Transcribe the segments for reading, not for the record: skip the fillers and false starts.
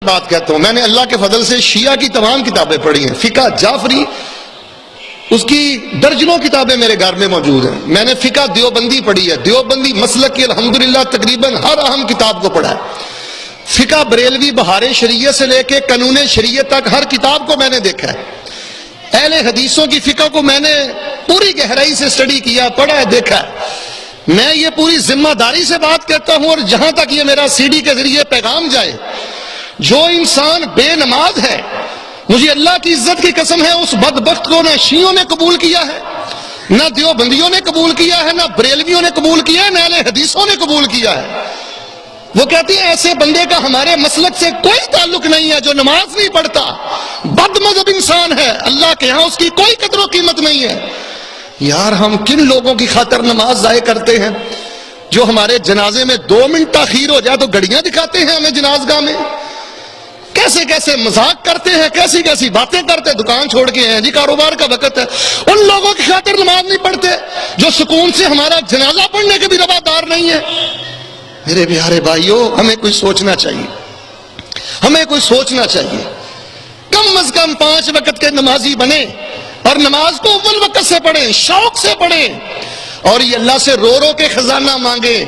بات کہتا ہوں، میں نے اللہ کے فضل سے شیعہ کی تمام کتابیں پڑھی ہیں، فقہ جعفری اس کی درجنوں کتابیں میرے گھر میں موجود ہیں. میں نے فقہ دیوبندی پڑھی ہے، دیوبندی مسلک کی الحمدللہ تقریباً ہر اہم کتاب کو پڑھا ہے. فقہ بریلوی بہار شریعت سے لے کے قانون شریعت تک ہر کتاب کو میں نے دیکھا ہے. اہل حدیثوں کی فقہ کو میں نے پوری گہرائی سے اسٹڈی کیا، پڑھا ہے، دیکھا ہے. میں یہ پوری ذمہ داری سے بات کرتا ہوں، اور جہاں تک یہ میرا سی ڈی کے ذریعے پیغام جائے، جو انسان بے نماز ہے، مجھے اللہ کی عزت کی قسم ہے، اس بدبخت کو نہ شیعوں نے قبول کیا ہے، نہ دیوبندیوں نے قبول کیا ہے، نہ بریلویوں نے قبول کیا ہے، نہ اہل حدیثوں نے قبول کیا ہے. وہ کہتے ہیں ایسے بندے کا ہمارے مسلک سے کوئی تعلق نہیں ہے جو نماز نہیں پڑھتا، بد مذہب انسان ہے، اللہ کے ہاں اس کی کوئی قدر و قیمت نہیں ہے. یار ہم کن لوگوں کی خاطر نماز ضائع کرتے ہیں جو ہمارے جنازے میں 2 منٹ تاخیر ہو جائے تو گھڑیاں دکھاتے ہیں ہمیں جنازگاہ میں، کیسے کیسے مذاق کرتے ہیں، کیسی کیسی باتیں کرتے ہیں، دکان چھوڑ کے ہیں جی کاروبار کا وقت ہے. ان لوگوں کی خاطر نماز نہیں پڑھتے جو سکون سے ہمارا جنازہ پڑھنے کے بھی روادار نہیں ہے. میرے پیارے بھائیوں، ہمیں کوئی سوچنا چاہیے، ہمیں کوئی سوچنا چاہیے. کم از کم 5 وقت کے نمازی بنے اور نماز کو اول وقت سے پڑھیں، شوق سے پڑھیں، اور یہ اللہ سے رو رو کے خزانہ مانگیں،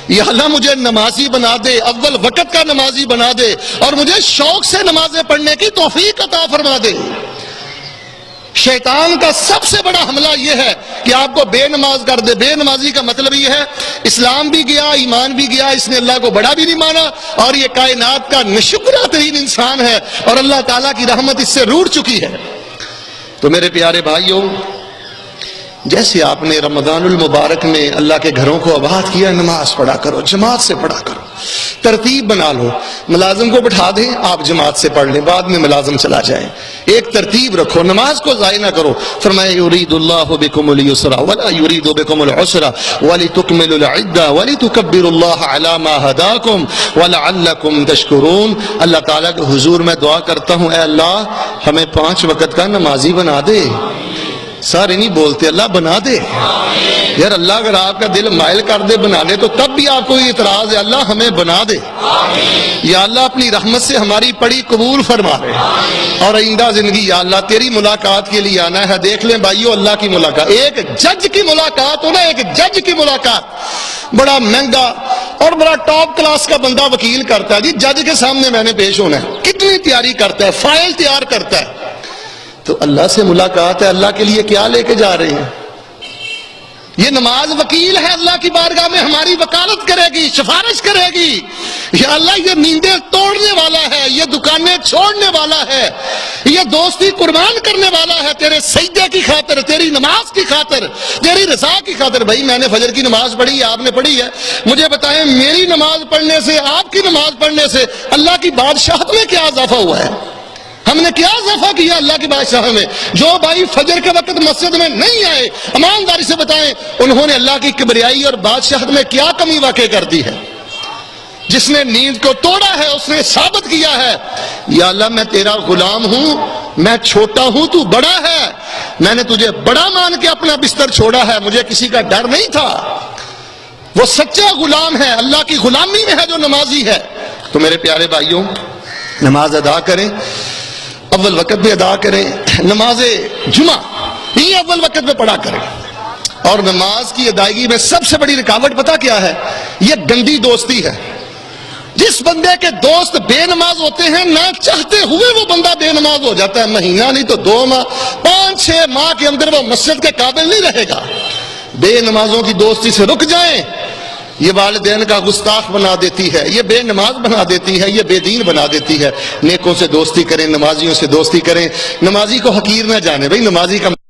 یا اللہ مجھے نمازی بنا دے، اول وقت کا نمازی بنا دے، اور مجھے شوق سے نمازیں پڑھنے کی توفیق عطا فرما دے. شیطان کا سب سے بڑا حملہ یہ ہے کہ آپ کو بے نماز کر دے. بے نمازی کا مطلب یہ ہے اسلام بھی گیا، ایمان بھی گیا، اس نے اللہ کو بڑا بھی نہیں مانا، اور یہ کائنات کا ناشکرہ ترین انسان ہے، اور اللہ تعالیٰ کی رحمت اس سے روٹھ چکی ہے. تو میرے پیارے بھائیوں، جیسے آپ نے رمضان المبارک میں اللہ کے گھروں کو آباد کیا، نماز پڑھا کرو، جماعت سے پڑھا کرو، ترتیب بنا لو. ملازم کو بٹھا دیں، آپ جماعت سے پڑھ لیں، بعد میں ملازم چلا جائیں. ایک ترتیب رکھو، نماز کو ضائع نہ کرو. فرمایا یرید اللہ بکم اليسر ولا یرید بکم العسر ولتکملوا العدہ ولتکبروا اللہ علی ما ہداکم ولعلکم تشکرون. اللہ تعالیٰ کے حضور میں دعا کرتا ہوں، اے اللہ ہمیں 5 وقت کا نمازی بنا دے. سارے نہیں بولتے، اللہ بنا دے. یار اللہ اگر آپ کا دل مائل کر دے بنا دے تو تب بھی آپ کو یہ اعتراض ہے، اللہ ہمیں بنا دے. یا اللہ اپنی رحمت سے ہماری پڑھی قبول فرما دے، اور آئندہ زندگی یا اللہ تیری ملاقات کے لیے آنا ہے. دیکھ لیں بھائیو، اللہ کی ملاقات، ایک جج کی ملاقات ہو نا، ایک جج کی ملاقات، بڑا مہنگا اور بڑا ٹاپ کلاس کا بندہ وکیل کرتا ہے جی، جج کے سامنے میں نے پیش ہونا ہے، کتنی تیاری کرتا ہے، فائل تیار کرتا ہے. تو اللہ سے ملاقات ہے، اللہ کے لیے کیا لے کے جا رہے ہیں؟ یہ نماز وکیل ہے، اللہ کی بارگاہ میں ہماری وکالت کرے گی، سفارش کرے گی. یا اللہ یہ نیندیں توڑنے والا ہے، یہ دکانیں چھوڑنے والا ہے، یہ دوستی قربان کرنے والا ہے تیرے سجدے کی خاطر، تیری نماز کی خاطر، تیری رضا کی خاطر. بھائی میں نے فجر کی نماز پڑھی ہے، آپ نے پڑھی ہے، مجھے بتائیں میری نماز پڑھنے سے، آپ کی نماز پڑھنے سے اللہ کی بادشاہت میں کیا اضافہ ہوا ہے؟ ہم نے کیا اضافہ کیا اللہ کی بادشاہ میں؟ جو بھائی فجر کے وقت مسجد میں نہیں آئے، ایمانداری سے بتائیں انہوں نے اللہ کی کبریائی اور بادشاہت میں کیا کمی واقع کر دی ہے؟ جس نے نیند کو توڑا ہے اس نے ثابت کیا ہے، یا اللہ میں تیرا غلام ہوں، میں چھوٹا ہوں، تو بڑا ہے، میں نے تجھے بڑا مان کے اپنا بستر چھوڑا ہے، مجھے کسی کا ڈر نہیں تھا. وہ سچا غلام ہے، اللہ کی غلامی میں ہے جو نمازی ہے. تو میرے پیارے بھائیوں، نماز ادا کریں، اول وقت میں ادا کریں. نماز جمعہ یہ اول وقت میں پڑھا کریں. اور نماز کی ادائیگی میں سب سے بڑی رکاوٹ پتہ کیا ہے؟ یہ گندی دوستی ہے. جس بندے کے دوست بے نماز ہوتے ہیں، نہ چاہتے ہوئے وہ بندہ بے نماز ہو جاتا ہے. مہینہ نہیں تو 2 ماہ، 5-6 ماہ کے اندر وہ مسجد کے قابل نہیں رہے گا. بے نمازوں کی دوستی سے رک جائیں. یہ والدین کا گستاخ بنا دیتی ہے، یہ بے نماز بنا دیتی ہے، یہ بے دین بنا دیتی ہے. نیکوں سے دوستی کریں، نمازیوں سے دوستی کریں. نمازی کو حقیر نہ جانے. بھائی نمازی کا